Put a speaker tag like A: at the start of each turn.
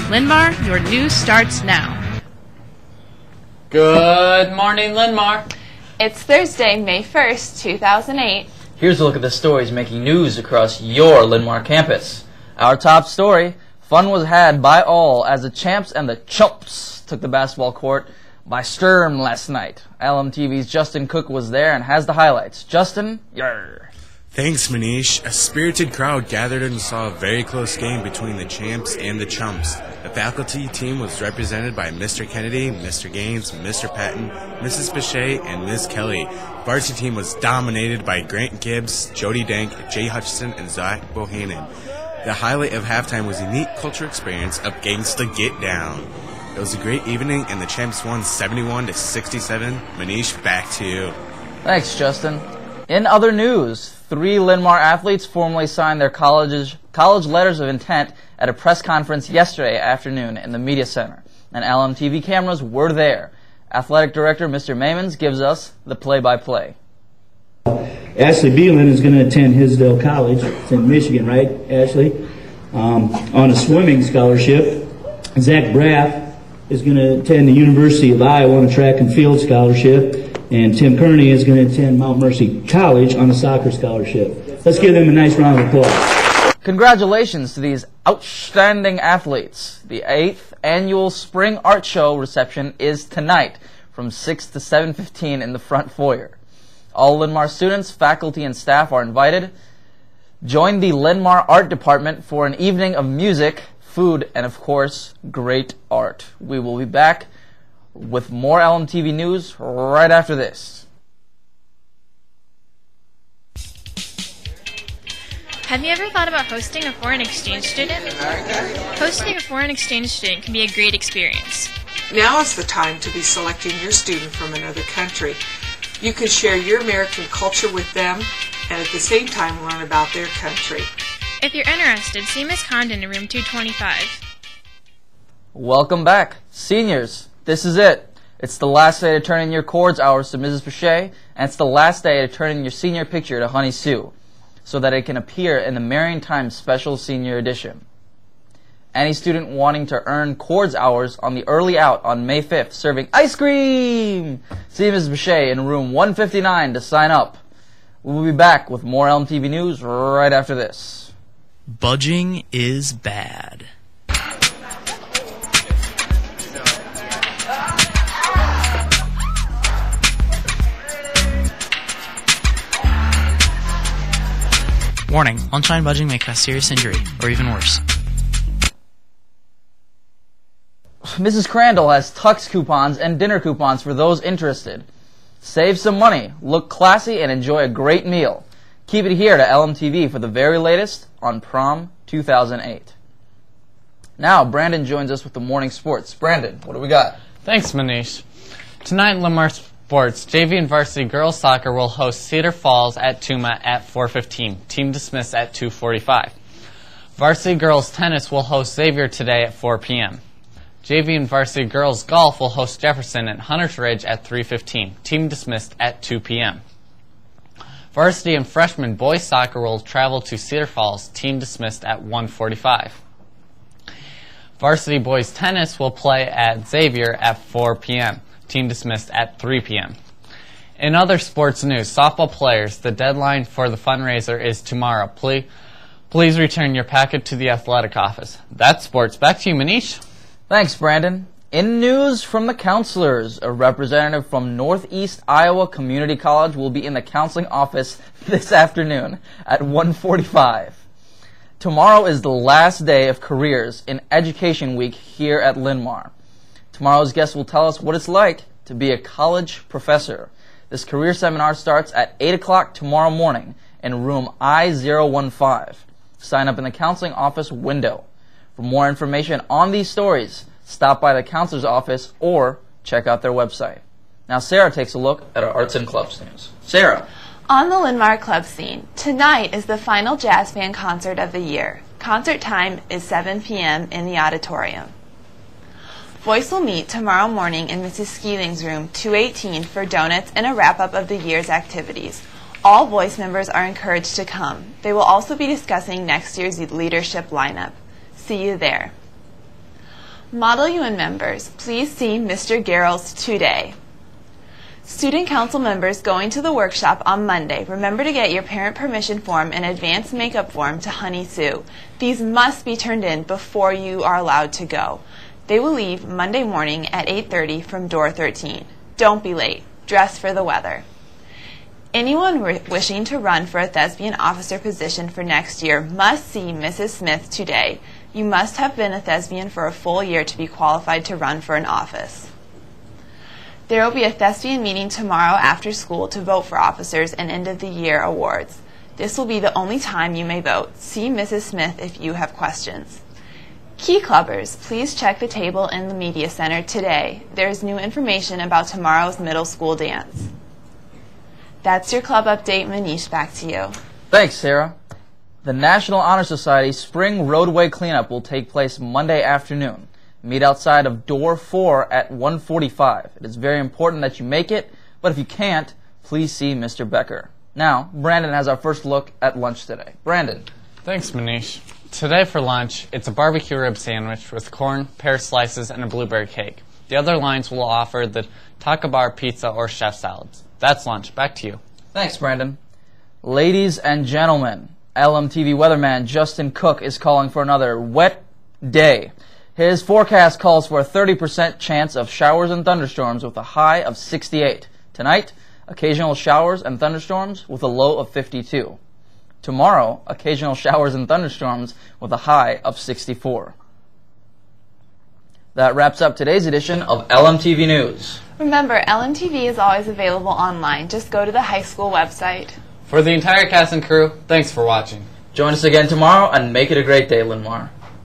A: Linn-Mar, your news starts now.
B: Good morning, Linn-Mar.
C: It's Thursday, May 1st, 2008.
B: Here's a look at the stories making news across your Linn-Mar campus. Our top story, fun was had by all as the champs and the chumps took the basketball court by storm last night. LMTV's Justin Cook was there and has the highlights. Justin, yarr.
D: Thanks, Manish. A spirited crowd gathered and saw a very close game between the champs and the chumps. The faculty team was represented by Mr. Kennedy, Mr. Gaines, Mr. Patton, Mrs. Pichet, and Ms. Kelly. Varsity team was dominated by Grant Gibbs, Jody Dank, Jay Hutchison, and Zach Bohannon. The highlight of halftime was a neat cultural experience of Gangsta Get Down. It was a great evening, and the champs won 71-67. Manish, back to you.
B: Thanks, Justin. In other news, 3 Linn-Mar athletes formally signed their college letters of intent at a press conference yesterday afternoon in the Media Center, and LMTV cameras were there. Athletic Director Mr. Maimons gives us the play-by-play.
E: Ashley Beelan is going to attend Hisdale College. It's in Michigan, right, Ashley? On a swimming scholarship. Zach Braff is going to attend the University of Iowa on a track and field scholarship. And Tim Kearney is going to attend Mount Mercy College on a soccer scholarship. Let's give them a nice round of applause.
B: Congratulations to these outstanding athletes. The 8th annual Spring Art Show reception is tonight from 6 to 7:15 in the front foyer. All Linn-Mar students, faculty, and staff are invited. Join the Linn-Mar Art Department for an evening of music, food, and of course, great art. We will be back with more LMTV news right after this.
A: Have you ever thought about hosting a foreign exchange student? Hosting a foreign exchange student can be a great experience.
F: Now is the time to be selecting your student from another country. You can share your American culture with them and at the same time learn about their country.
A: If you're interested, see Ms. Condon in room 225.
B: Welcome back. Seniors, this is it. It's the last day to turn in your chords hours to Mrs. Pichet, and it's the last day to turn in your senior picture to Honey Sue, so that it can appear in the Marion Times Special Senior Edition. Any student wanting to earn chords hours on the early out on May 5th serving ice cream, see Mrs. Pichet in room 159 to sign up. We'll be back with more LMTV news right after this.
G: Budging is bad. Warning, lunchtime budging may cause serious injury, or even worse.
B: Mrs. Crandall has Tux coupons and dinner coupons for those interested. Save some money, look classy, and enjoy a great meal. Keep it here to LMTV for the very latest on Prom 2008. Now, Brandon joins us with the morning sports. Brandon, what do we got?
H: Thanks, Manish. Tonight in Linn-Mar Sports, JV and varsity girls soccer will host Cedar Falls at Tuma at 4:15. Team dismissed at 2:45. Varsity girls tennis will host Xavier today at 4 p.m. JV and varsity girls golf will host Jefferson at Hunters Ridge at 3:15. Team dismissed at 2 p.m. Varsity and freshman boys soccer will travel to Cedar Falls. Team dismissed at 1:45. Varsity boys tennis will play at Xavier at 4 p.m. Team dismissed at 3 p.m. In other sports news, softball players, the deadline for the fundraiser is tomorrow. Please return your packet to the athletic office. That's sports. Back to you, Manish.
B: Thanks, Brandon. In news from the counselors, a representative from Northeast Iowa Community College will be in the counseling office this afternoon at 1:45. Tomorrow is the last day of careers in Education Week here at Linn-Mar. Tomorrow's guest will tell us what it's like to be a college professor. This career seminar starts at 8 o'clock tomorrow morning in room I-015. Sign up in the counseling office window. For more information on these stories, stop by the counselor's office or check out their website. Now Sarah takes a look at our arts and clubs news. Sarah.
C: On the Linn-Mar club scene, tonight is the final jazz band concert of the year. Concert time is 7 p.m. in the auditorium. Voice will meet tomorrow morning in Mrs. Skeeling's room 218 for donuts and a wrap-up of the year's activities. All Voice members are encouraged to come. They will also be discussing next year's leadership lineup. See you there. Model UN members, please see Mr. Garrels today. Student council members going to the workshop on Monday, remember to get your parent permission form and advanced makeup form to Honey Sue. These must be turned in before you are allowed to go. They will leave Monday morning at 8:30 from door 13. Don't be late. Dress for the weather. Anyone wishing to run for a thespian officer position for next year must see Mrs. Smith today. You must have been a thespian for a full year to be qualified to run for an office. There will be a thespian meeting tomorrow after school to vote for officers and end of the year awards. This will be the only time you may vote. See Mrs. Smith if you have questions. Key Clubbers, please check the table in the Media Center today. There is new information about tomorrow's middle school dance. That's your club update. Manish, back to you.
B: Thanks, Sarah. The National Honor Society Spring Roadway Cleanup will take place Monday afternoon. Meet outside of door 4 at 1:45. It is very important that you make it, but if you can't, please see Mr. Becker. Now, Brandon has our first look at lunch today. Brandon.
H: Thanks, Manish. Today for lunch, it's a barbecue rib sandwich with corn, pear slices, and a blueberry cake. The other lines will offer the taco bar pizza or chef salads. That's lunch. Back to you.
B: Thanks, Brandon. Ladies and gentlemen, LMTV weatherman Justin Cook is calling for another wet day. His forecast calls for a 30% chance of showers and thunderstorms with a high of 68. Tonight, occasional showers and thunderstorms with a low of 52. Tomorrow, occasional showers and thunderstorms with a high of 64. That wraps up today's edition of LMTV News.
C: Remember, LMTV is always available online. Just go to the high school website.
H: For the entire cast and crew, thanks for watching.
B: Join us again tomorrow and make it a great day, Linn-Mar.